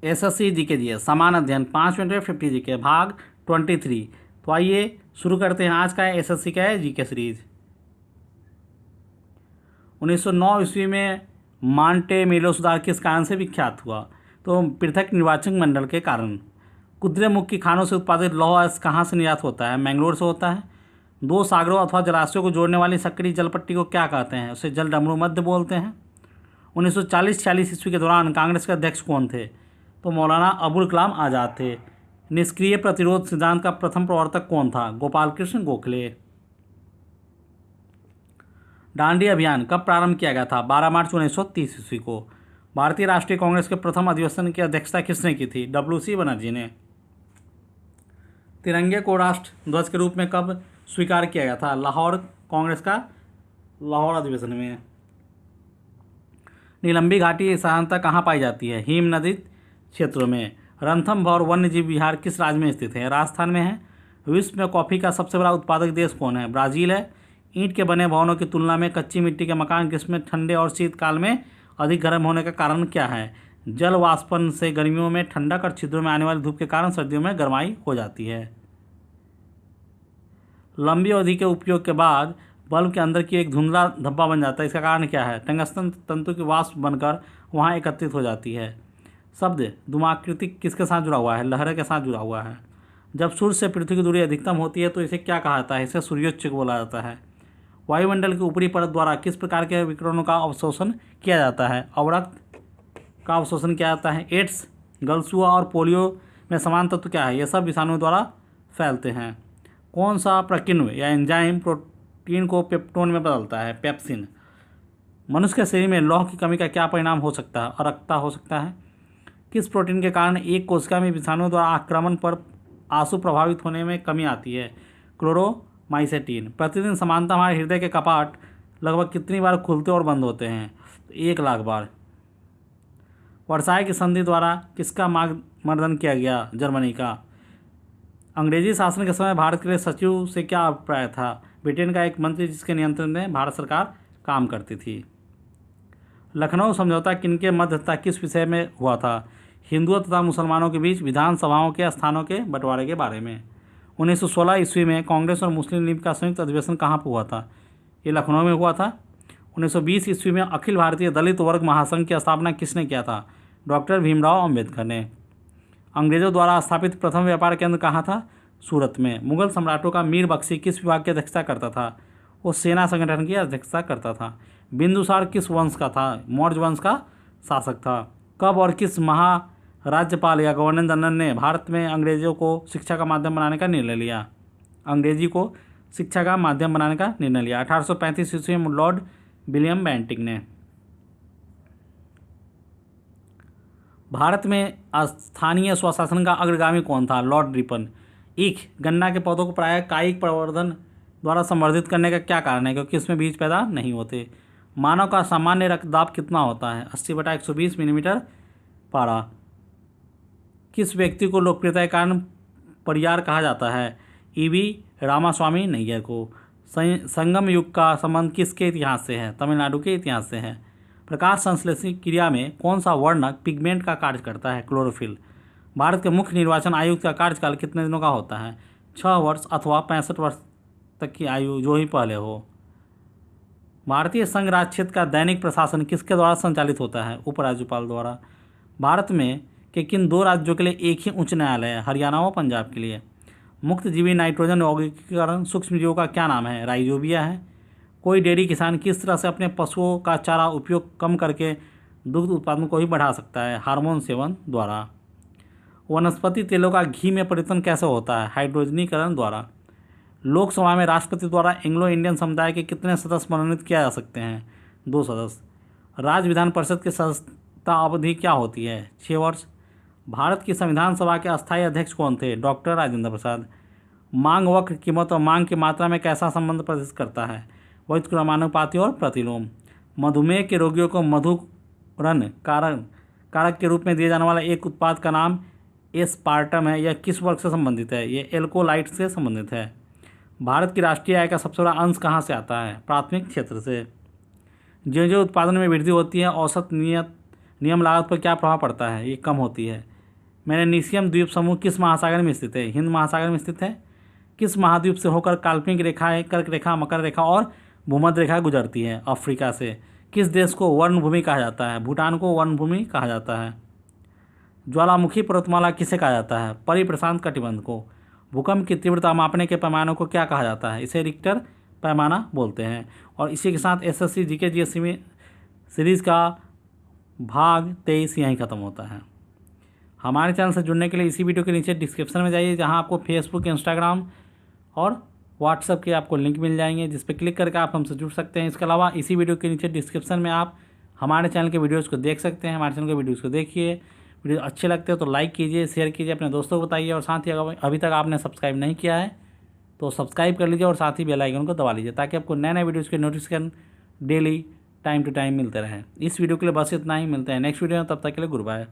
SSC GK जी समान अध्ययन 5 minute में 50 जीके भाग 23। तो आइए शुरू करते हैं आज का एसएससी का है जीके सीरीज। 1909 ईस्वी में मांटे मेलो सुधार किस कारण से विख्यात हुआ? तो पृथक निर्वाचन मंडल के कारण। कुद्रेमुख की खानों से उत्पादित लौह अयस्क कहाँ से निर्यात होता है? मैंगलोर से होता है। दो सागरों अथवा जलाशयों को जोड़ने वाली सक्रिय जलपट्टी को क्या कहते हैं? उसे जल डमरू मध्य बोलते हैं। 1940-46 ईस्वी के दौरान कांग्रेस के अध्यक्ष कौन थे? तो मौलाना अबुल कलाम आज़ाद थे। निष्क्रिय प्रतिरोध सिद्धांत का प्रथम प्रवर्तक कौन था? गोपाल कृष्ण गोखले। दांडी अभियान कब प्रारंभ किया गया था? 12 मार्च 1930 ईस्वी को। भारतीय राष्ट्रीय कांग्रेस के प्रथम अधिवेशन की अध्यक्षता किसने की थी? WC बनर्जी ने। तिरंगे को राष्ट्र ध्वज के रूप में कब स्वीकार किया गया था? लाहौर कांग्रेस का लाहौर अधिवेशन में। नीलंबी घाटी साधारणतः कहाँ पाई जाती है? हिम नदी क्षेत्रों में। रणथंभौर वन्य जीव विहार किस राज्य में स्थित है? राजस्थान में है। विश्व में कॉफ़ी का सबसे बड़ा उत्पादक देश कौन है? ब्राज़ील है। ईंट के बने भवनों की तुलना में कच्ची मिट्टी के मकान ग्रीष्म में ठंडे और शीतकाल में अधिक गर्म होने का कारण क्या है? जल वाष्पन से गर्मियों में ठंडक और छिद्रों में आने वाली धूप के कारण सर्दियों में गर्माई हो जाती है। लंबी अवधि के उपयोग के बाद बल्ब के अंदर की एक धुंधला धब्बा बन जाता है, इसका कारण क्या है? टंगस्टन तंतु की वाष्प बनकर वहाँ एकत्रित हो जाती है। शब्द धूमाकृति किसके साथ जुड़ा हुआ है? लहर के साथ जुड़ा हुआ है। जब सूर्य से पृथ्वी की दूरी अधिकतम होती है तो इसे क्या कहा जाता है? इसे सूर्योच्च बोला जाता है। वायुमंडल की ऊपरी परत द्वारा किस प्रकार के विकिरणों का अवशोषण किया जाता है? अवरक्त का अवशोषण किया जाता है। एड्स, गलसुआ और पोलियो में समान तत्व क्या है? ये सब विषाणुओं द्वारा फैलते हैं। कौन सा प्रकीर्णव या एंजाइम प्रोटीन को पेप्टोन में बदलता है? पेप्सिन। मनुष्य के शरीर में लौह की कमी का क्या परिणाम हो सकता है? अरक्तता हो सकता है। किस प्रोटीन के कारण एक कोशिका में विषाणुओं द्वारा आक्रमण पर आंसू प्रभावित होने में कमी आती है? क्लोरोमाइसेटिन। प्रतिदिन समानतः हमारे हृदय के कपाट लगभग कितनी बार खुलते और बंद होते हैं? 1 लाख बार। वर्साय की संधि द्वारा किसका मार्गदर्शन किया गया? जर्मनी का। अंग्रेजी शासन के समय भारत के लिए सचिव से क्या अभिप्राय था? ब्रिटेन का एक मंत्री जिसके नियंत्रण में भारत सरकार काम करती थी। लखनऊ समझौता किनके मध्य तथा किस विषय में हुआ था? हिंदुओं तथा मुसलमानों के बीच विधानसभाओं के स्थानों के बंटवारे के बारे में। 1916 ईस्वी में कांग्रेस और मुस्लिम लीग का संयुक्त अधिवेशन कहाँ पर हुआ था? ये लखनऊ में हुआ था। 1920 ईस्वी में अखिल भारतीय दलित वर्ग महासंघ की स्थापना किसने किया था? डॉक्टर भीमराव अम्बेडकर ने। अंग्रेजों द्वारा स्थापित प्रथम व्यापार केंद्र कहाँ था? सूरत में। मुगल सम्राटों का मीर बख्शी किस विभाग की अध्यक्षता करता था? वो सेना संगठन की अध्यक्षता करता था। बिंदुसार किस वंश का था? मौर्य वंश का शासक था। कब और किस महाराज्यपाल या गवर्नर जनरल ने भारत में अंग्रेजों को शिक्षा का माध्यम बनाने का निर्णय लिया? अंग्रेजी को शिक्षा का माध्यम बनाने का निर्णय लिया 1835 ईस्वी में लॉर्ड विलियम बेंटिक ने। भारत में स्थानीय स्वशासन का अग्रगामी कौन था? Lord Ripon. ईख गन्ना के पौधों को प्रायः कायिक प्रवर्धन द्वारा संवर्धित करने का क्या कारण है? क्योंकि इसमें बीज पैदा नहीं होते। मानव का सामान्य रक्तदाब कितना होता है? 80/120 मिलीमीटर पारा। किस व्यक्ति को लोकप्रियता के कारण परियार कहा जाता है? EV रामास्वामी नैयर को। संगम युग का संबंध किसके इतिहास से है? तमिलनाडु के इतिहास से है। प्रकाश संश्लेषण क्रिया में कौन सा वर्णक पिगमेंट का कार्य करता है? क्लोरोफिल। भारत के मुख्य निर्वाचन आयुक्त का कार्यकाल कितने दिनों का होता है? 6 वर्ष अथवा 65 वर्ष तक की आयु, जो ही पहले हो। भारतीय संघ राज्य क्षेत्र का दैनिक प्रशासन किसके द्वारा संचालित होता है? उपराज्यपाल द्वारा। भारत में के किन 2 राज्यों के लिए एक ही उच्च न्यायालय है? हरियाणा व पंजाब के लिए। मुक्त जीवी नाइट्रोजन यौगिकीकरण सूक्ष्म जीवों का क्या नाम है? राइजोबिया है। कोई डेयरी किसान किस तरह से अपने पशुओं का चारा उपयोग कम करके दुग्ध उत्पादन को ही बढ़ा सकता है? हार्मोन सेवन द्वारा। वनस्पति तेलों का घी में परिवर्तन कैसे होता है? हाइड्रोजनीकरण द्वारा। लोकसभा में राष्ट्रपति द्वारा एंग्लो इंडियन समुदाय के कितने सदस्य मनोनीत किया जा सकते हैं? 2 सदस्य। राज्य विधान परिषद की सदस्यता अवधि क्या होती है? 6 वर्ष। भारत की संविधान सभा के अस्थायी अध्यक्ष कौन थे? डॉक्टर राजेंद्र प्रसाद। मांग वक्र कीमत और मांग की मात्रा में कैसा संबंध प्रदर्शित करता है? व्युत्क्रमानुपाती और प्रतिलोम। मधुमेह के रोगियों को मधुरन कारक के रूप में दिए जाने वाला एक उत्पाद का नाम एस्पार्टम है। यह किस वर्ग से संबंधित है? ये एल्कोलाइट से संबंधित है। भारत की राष्ट्रीय आय का सबसे बड़ा अंश कहाँ से आता है? प्राथमिक क्षेत्र से। जो उत्पादन में वृद्धि होती है औसत नियम लागत पर क्या प्रभाव पड़ता है? ये कम होती है। मेलेनेशियम द्वीप समूह किस महासागर में स्थित है? हिंद महासागर में स्थित है। किस महाद्वीप से होकर काल्पनिक रेखाएं कर्क रेखा, मकर रेखा और भूमध्य रेखा गुजरती है? अफ्रीका से। किस देश को वर्णभूमि कहा जाता है? भूटान को वर्णभूमि कहा जाता है। ज्वालामुखी पर्वतमाला किसे कहा जाता है? परिप्रशांत कटिबंध को। भूकंप की तीव्रता मापने के पैमानों को क्या कहा जाता है? इसे रिक्टर पैमाना बोलते हैं। और इसी के साथ एसएससी जीके जीएससी में सीरीज़ का भाग 23 यहीं ख़त्म होता है। हमारे चैनल से जुड़ने के लिए इसी वीडियो के नीचे डिस्क्रिप्शन में जाइए, जहां आपको फेसबुक, इंस्टाग्राम और व्हाट्सएप के आपको लिंक मिल जाएंगे, जिस पर क्लिक करके आप हमसे जुड़ सकते हैं। इसके अलावा इसी वीडियो के नीचे डिस्क्रिप्शन में आप हमारे चैनल के वीडियोज़ को देख सकते हैं। हमारे चैनल के वीडियोज़ को देखिए, वीडियो अच्छे लगते हैं तो लाइक कीजिए, शेयर कीजिए, अपने दोस्तों को बताइए। और साथ ही अगर अभी तक आपने सब्सक्राइब नहीं किया है तो सब्सक्राइब कर लीजिए और साथ ही बेल आइकन को दबा लीजिए, ताकि आपको नए नए वीडियोज़ के notification daily time to time मिलते रहें। इस वीडियो के लिए बस इतना ही। मिलते हैं नेक्स्ट वीडियो में, तब तक के लिए गुड बाय।